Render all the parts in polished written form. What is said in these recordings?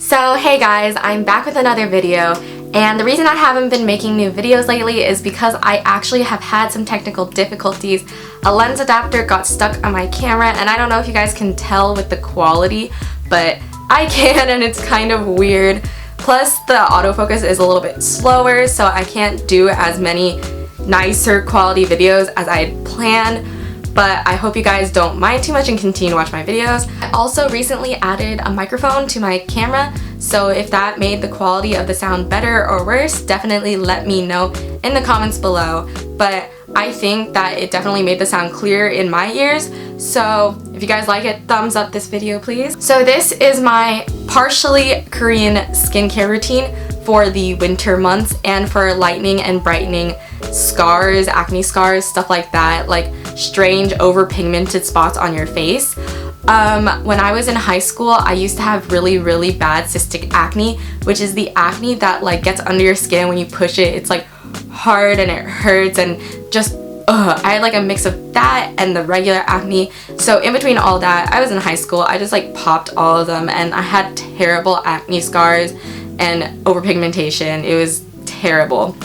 So hey guys, I'm back with another video, and the reason I haven't been making new videos lately is because I actually have had some technical difficulties. A lens adapter got stuck on my camera, and I don't know if you guys can tell with the quality, but I can, and it's kind of weird. Plus the autofocus is a little bit slower, so I can't do as many nicer quality videos as I had planned. But I hope you guys don't mind too much and continue to watch my videos. I also recently added a microphone to my camera, so if that made the quality of the sound better or worse, definitely let me know in the comments below. But I think that it definitely made the sound clear in my ears, so if you guys like it, thumbs up this video please. So this is my partially Korean skincare routine for the winter months and for lightening and brightening scars, acne scars, stuff like that, like strange over-pigmented spots on your face. When I was in high school, I used to have really bad cystic acne, which is the acne that like gets under your skin when you push it. It's like hard and it hurts and just I had like a mix of that and the regular acne. So in between all that, I was in high school, I just like popped all of them and I had terrible acne scars and overpigmentation. It was terrible.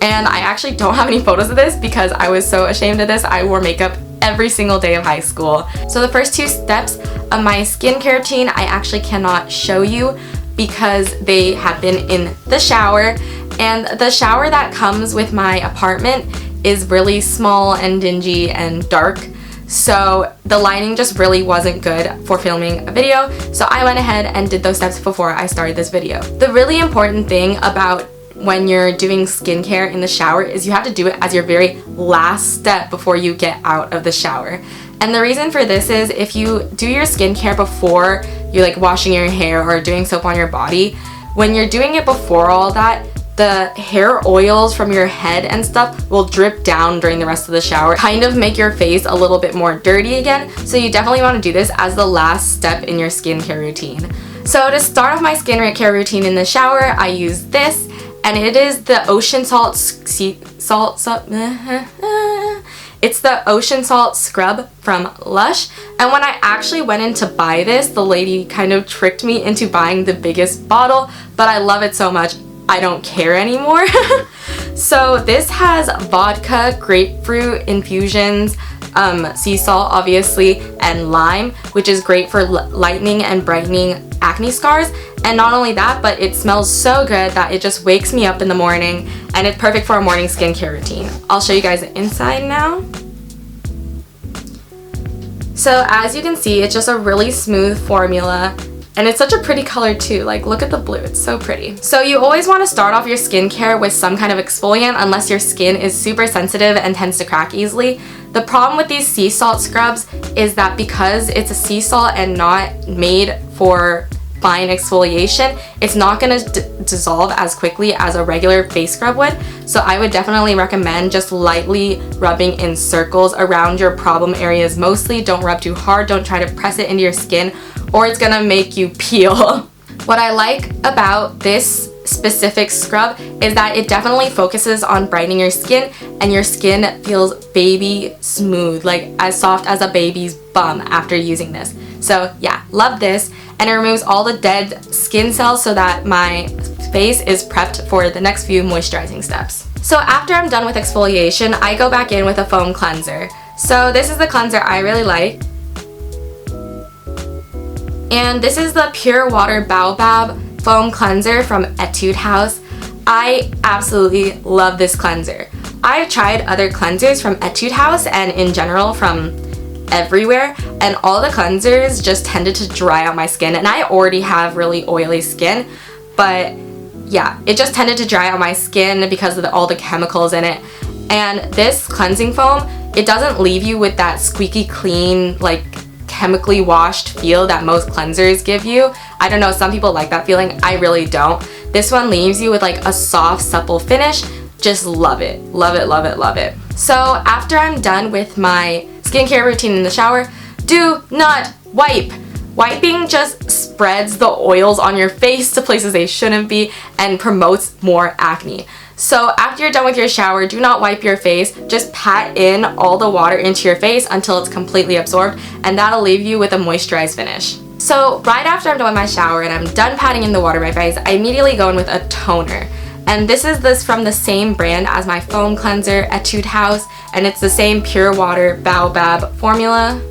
And I actually don't have any photos of this because I was so ashamed of this. I wore makeup every single day of high school. So the first two steps of my skincare routine I actually cannot show you because they happen in the shower. And the shower that comes with my apartment is really small and dingy and dark. So the lighting just really wasn't good for filming a video. So I went ahead and did those steps before I started this video. The really important thing about when you're doing skincare in the shower is you have to do it as your very last step before you get out of the shower. And the reason for this is if you do your skincare before you're like washing your hair or doing soap on your body, when you're doing it before all that, the hair oils from your head and stuff will drip down during the rest of the shower, kind of make your face a little bit more dirty again. So you definitely want to do this as the last step in your skincare routine. So to start off my skincare routine in the shower, I use this. And it is the Ocean Salt it's the Ocean Salt Scrub from Lush. And when I actually went in to buy this, the lady kind of tricked me into buying the biggest bottle, but I love it so much, I don't care anymore. So this has vodka, grapefruit infusions, sea salt obviously, and lime, which is great for lightening and brightening acne scars. And not only that, but it smells so good that it just wakes me up in the morning, and it's perfect for a morning skincare routine. I'll show you guys the inside now. So as you can see, it's just a really smooth formula, and it's such a pretty color too. Like, look at the blue, it's so pretty. So you always want to start off your skincare with some kind of exfoliant unless your skin is super sensitive and tends to crack easily. The problem with these sea salt scrubs is that because it's a sea salt and not made for fine exfoliation, it's not going to dissolve as quickly as a regular face scrub would. So I would definitely recommend just lightly rubbing in circles around your problem areas mostly. Don't rub too hard, don't try to press it into your skin or it's gonna make you peel. What I like about this specific scrub is that it definitely focuses on brightening your skin, and your skin feels baby smooth, like as soft as a baby's bum after using this. So yeah, love this. And it removes all the dead skin cells so that my face is prepped for the next few moisturizing steps. So after I'm done with exfoliation, I go back in with a foam cleanser. So this is the cleanser I really like. And this is the Pure Water Baobab foam cleanser from Etude house. I absolutely love this cleanser. I've tried other cleansers from Etude house and in general from everywhere, and all the cleansers just tended to dry out my skin, and I already have really oily skin, but yeah, it just tended to dry out my skin because of all the chemicals in it. And this cleansing foam, it doesn't leave you with that squeaky clean, like chemically washed feel that most cleansers give you. I don't know, some people like that feeling, I really don't. This one leaves you with like a soft, supple finish. Just love it, love it, love it, love it. So after I'm done with my skincare routine in the shower, do not wipe. Wiping just spreads the oils on your face to places they shouldn't be and promotes more acne. So after you're done with your shower, do not wipe your face. Just pat in all the water into your face until it's completely absorbed, and that'll leave you with a moisturized finish. So right after I'm done with my shower and I'm done patting in the water my face, I immediately go in with a toner. And this is from the same brand as my foam cleanser, Etude House, and it's the same pure water Baobab formula.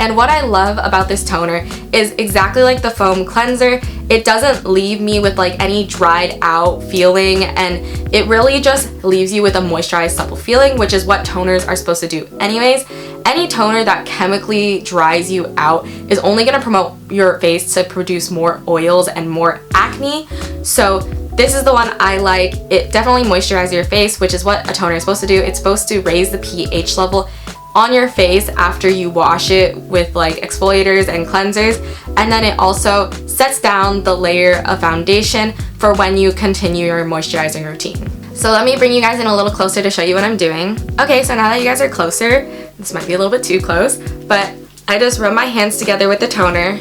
And what I love about this toner is exactly like the foam cleanser, it doesn't leave me with like any dried out feeling, and it really just leaves you with a moisturized, supple feeling, which is what toners are supposed to do anyways. Any toner that chemically dries you out is only going to promote your face to produce more oils and more acne. So this is the one I like. It definitely moisturizes your face, which is what a toner is supposed to do. It's supposed to raise the pH level on your face after you wash it with like exfoliators and cleansers, and then it also sets down the layer of foundation for when you continue your moisturizing routine. So let me bring you guys in a little closer to show you what I'm doing. Okay, so now that you guys are closer, this might be a little bit too close, but I just rub my hands together with the toner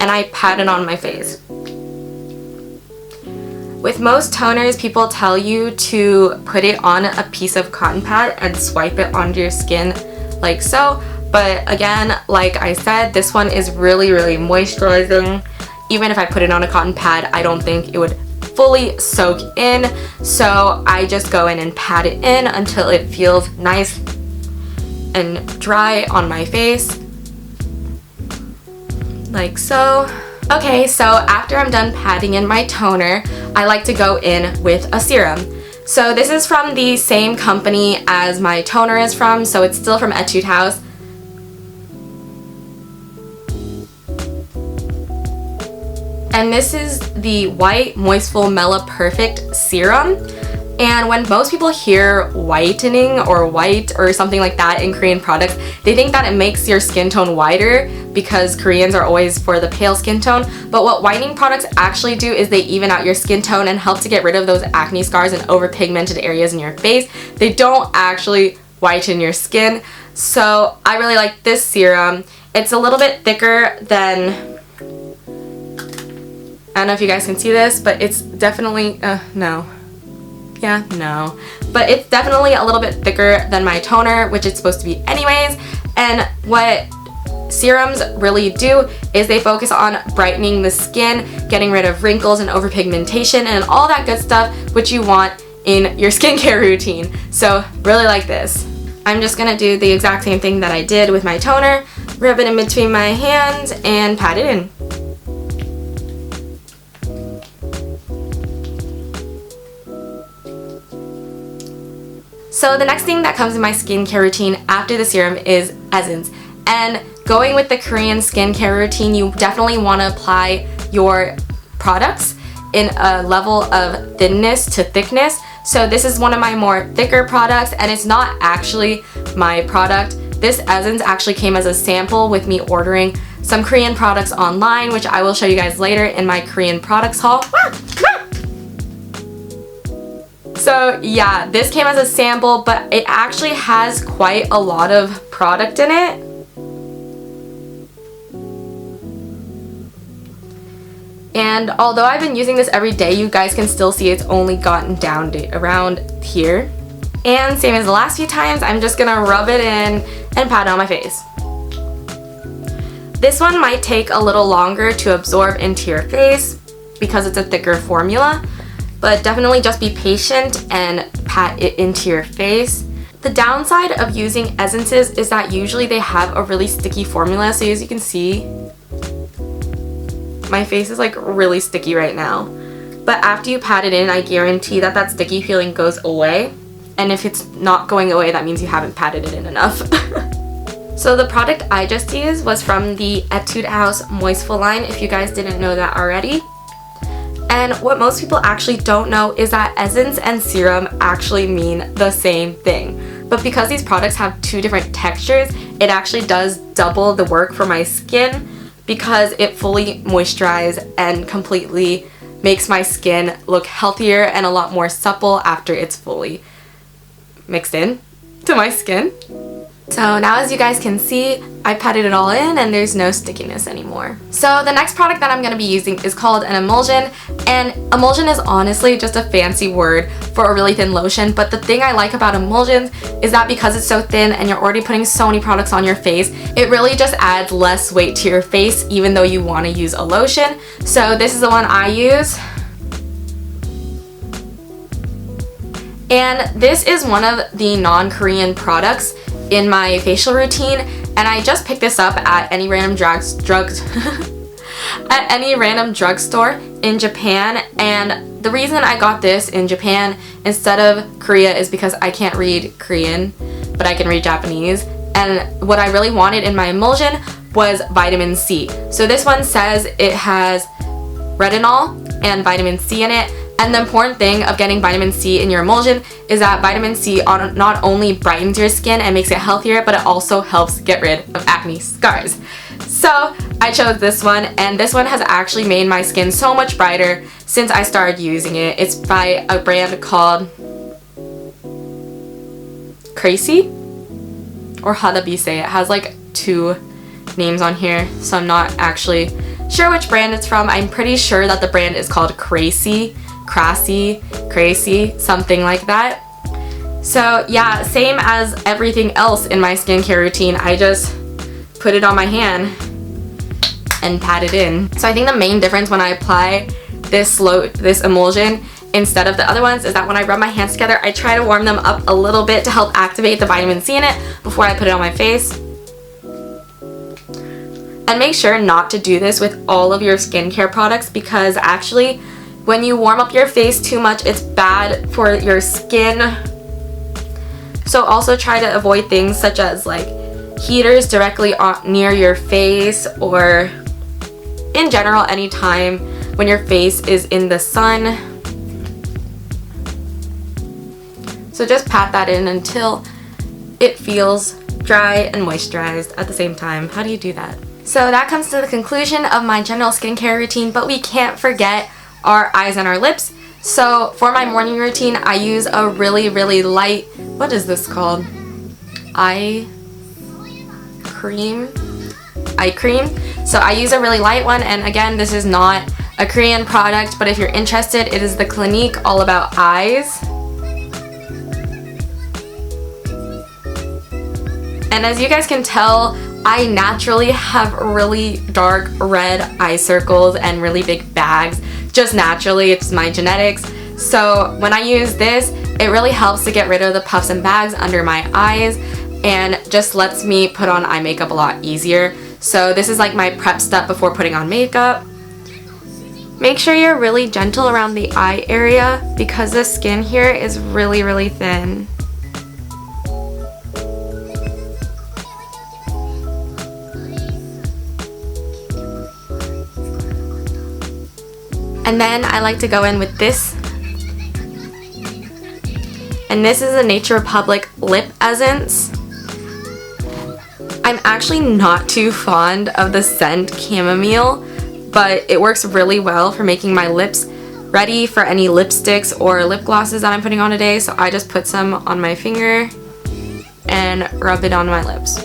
and I pat it on my face. With most toners, people tell you to put it on a piece of cotton pad and swipe it onto your skin like so. But again, like I said, this one is really, really moisturizing. Even if I put it on a cotton pad, I don't think it would fully soak in. So I just go in and pat it in until it feels nice and dry on my face. Like so. Okay, so after I'm done patting in my toner, I like to go in with a serum. So this is from the same company as my toner is from, so it's still from Etude House. And this is the White Moistfull Mela Perfect Serum. And when most people hear whitening or white or something like that in Korean products, they think that it makes your skin tone whiter because Koreans are always for the pale skin tone. But what whitening products actually do is they even out your skin tone and help to get rid of those acne scars and overpigmented areas in your face. They don't actually whiten your skin. So I really like this serum. It's a little bit thicker than, I don't know if you guys can see this, but it's definitely, but it's definitely a little bit thicker than my toner, which it's supposed to be anyways. And what serums really do is they focus on brightening the skin, getting rid of wrinkles and overpigmentation and all that good stuff which you want in your skincare routine. So really like this. I'm just gonna do the exact same thing that I did with my toner, rub it in between my hands and pat it in. So the next thing that comes in my skincare routine after the serum is essence. And going with the Korean skincare routine, you definitely want to apply your products in a level of thinness to thickness. So this is one of my more thicker products, and it's not actually my product. This essence actually came as a sample with me ordering some Korean products online, which I will show you guys later in my Korean products haul. So yeah, this came as a sample, but it actually has quite a lot of product in it. And although I've been using this every day, you guys can still see it's only gotten down to around here. And same as the last few times, I'm just gonna rub it in and pat it on my face. This one might take a little longer to absorb into your face because it's a thicker formula. But definitely just be patient and pat it into your face. The downside of using essences is that usually they have a really sticky formula. So as you can see, my face is like really sticky right now. But after you pat it in, I guarantee that that sticky feeling goes away. And if it's not going away, that means you haven't patted it in enough. So the product I just used was from the Etude House Moistfull line, if you guys didn't know that already. And what most people actually don't know is that essence and serum actually mean the same thing. But because these products have two different textures, it actually does double the work for my skin because it fully moisturizes and completely makes my skin look healthier and a lot more supple after it's fully mixed in to my skin. So now as you guys can see, I patted it all in and there's no stickiness anymore. So the next product that I'm going to be using is called an emulsion, and emulsion is honestly just a fancy word for a really thin lotion, but the thing I like about emulsions is that because it's so thin and you're already putting so many products on your face, it really just adds less weight to your face even though you want to use a lotion. So this is the one I use. And this is one of the non-Korean products in my facial routine, and I just picked this up at any random drugstore in Japan. And the reason I got this in Japan instead of Korea is because I can't read Korean, but I can read Japanese. And what I really wanted in my emulsion was vitamin C. So this one says it has retinol and vitamin C in it. And the important thing of getting vitamin C in your emulsion is that vitamin C not only brightens your skin and makes it healthier, but it also helps get rid of acne scars. So I chose this one, and this one has actually made my skin so much brighter since I started using it. It's by a brand called Kracie, or how do you say it? It has like 2 names on here, so I'm not actually sure which brand it's from. I'm pretty sure that the brand is called Kracie, something like that. So yeah, same as everything else in my skincare routine, I just put it on my hand and pat it in. So I think the main difference when I apply this emulsion instead of the other ones is that when I rub my hands together, I try to warm them up a little bit to help activate the vitamin C in it before I put it on my face. And make sure not to do this with all of your skincare products, because actually when you warm up your face too much, it's bad for your skin. So also try to avoid things such as like heaters directly near your face, or in general anytime when your face is in the sun. So just pat that in until it feels dry and moisturized at the same time. How do you do that? So that comes to the conclusion of my general skincare routine, but we can't forget our eyes and our lips. So for my morning routine, I use a really light, what is this called? Eye cream. So I use a really light one, and again, this is not a Korean product, but if you're interested, it is the Clinique All About Eyes. And as you guys can tell, I naturally have really dark red eye circles and really big bags. Just naturally, it's my genetics. So when I use this, it really helps to get rid of the puffs and bags under my eyes and just lets me put on eye makeup a lot easier. So this is like my prep step before putting on makeup. Make sure you're really gentle around the eye area because the skin here is really thin. And then I like to go in with this. And this is a Nature Republic Lip Essence. I'm actually not too fond of the scent chamomile, but it works really well for making my lips ready for any lipsticks or lip glosses that I'm putting on today. So I just put some on my finger and rub it on my lips.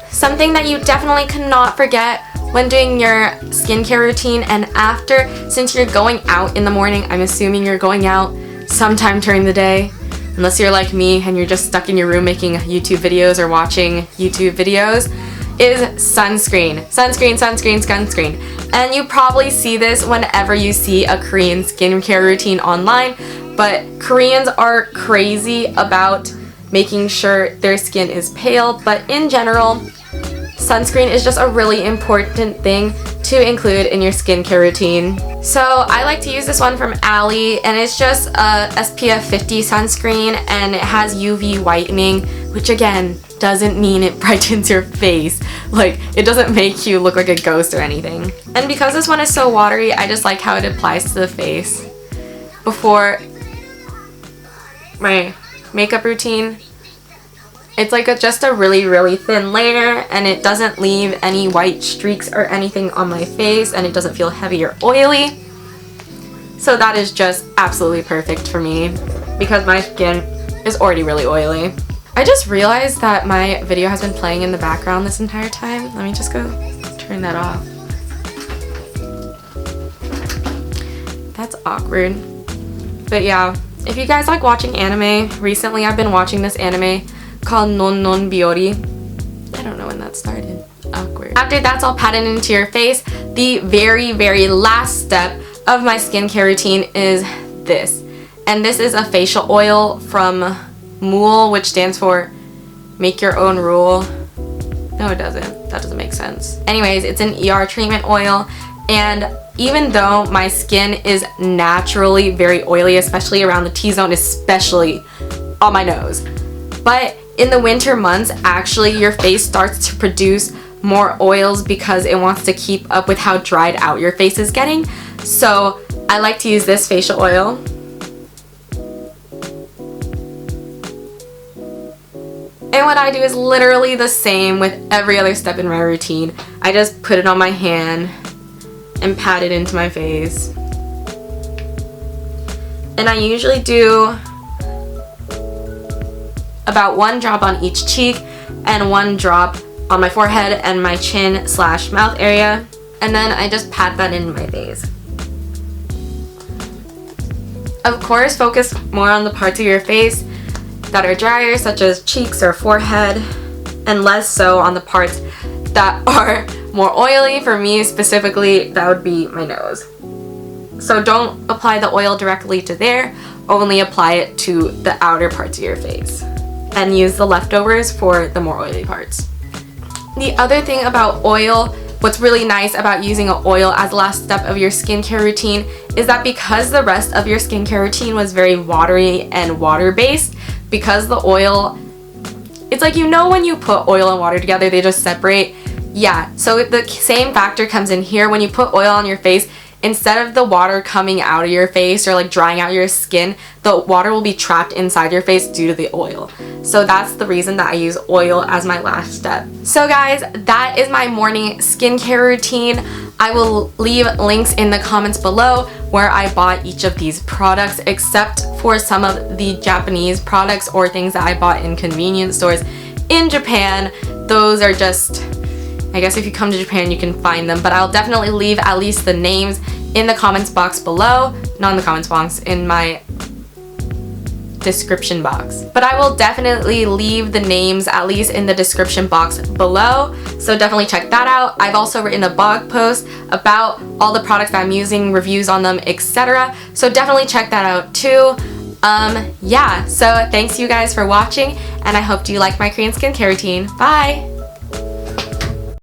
Something that you definitely cannot forget when doing your skincare routine and after, since you're going out in the morning, I'm assuming you're going out sometime during the day, unless you're like me and you're just stuck in your room making YouTube videos or watching YouTube videos, is sunscreen. Sunscreen. And you probably see this whenever you see a Korean skincare routine online, but Koreans are crazy about making sure their skin is pale, but in general, sunscreen is just a really important thing to include in your skincare routine. So I like to use this one from Allie, and it's just a SPF 50 sunscreen, and it has UV whitening, which again doesn't mean it brightens your face. Like, it doesn't make you look like a ghost or anything. And because this one is so watery, I just like how it applies to the face. Before my makeup routine, it's like just a really thin layer, and it doesn't leave any white streaks or anything on my face, and it doesn't feel heavy or oily. So that is just absolutely perfect for me because my skin is already really oily. I just realized that my video has been playing in the background this entire time. Let me just go turn that off. That's awkward. But yeah, if you guys like watching anime, recently I've been watching this anime called Non Non Biori. I don't know when that started. Awkward. After that's all patted into your face, the very, very last step of my skincare routine is this. And this is a facial oil from MOOL, which stands for Make Your Own Rule. No, it doesn't. That doesn't make sense. Anyways, it's an ER treatment oil, and even though my skin is naturally very oily, especially around the T-zone, especially on my nose, but in the winter months, actually your face starts to produce more oils because it wants to keep up with how dried out your face is getting. So I like to use this facial oil. And what I do is literally the same with every other step in my routine. I just put it on my hand and pat it into my face. And I usually do about 1 drop on each cheek and 1 drop on my forehead and my chin / mouth area. And then I just pat that in my face. Of course, focus more on the parts of your face that are drier, such as cheeks or forehead, and less so on the parts that are more oily. For me specifically, that would be my nose. So don't apply the oil directly to there, only apply it to the outer parts of your face. And use the leftovers for the more oily parts. The other thing about oil, what's really nice about using an oil as the last step of your skincare routine is that because the rest of your skincare routine was very watery and water-based, because the oil, it's like, you know, when you put oil and water together, they just separate. Yeah, so the same factor comes in here. When you put oil on your face, instead of the water coming out of your face or like drying out your skin, the water will be trapped inside your face due to the oil. So that's the reason that I use oil as my last step. So guys, that is my morning skincare routine. I will leave links in the comments below where I bought each of these products, except for some of the Japanese products or things that I bought in convenience stores in Japan. Those are just, I guess if you come to Japan you can find them, but I'll definitely leave at least the names in the comments box below. Not in the comments box, in my description box. But I will definitely leave the names at least in the description box below, so definitely check that out. I've also written a blog post about all the products that I'm using, reviews on them, etc. So definitely check that out too. Yeah, so thanks you guys for watching, and I hope you like my Korean skincare routine. Bye!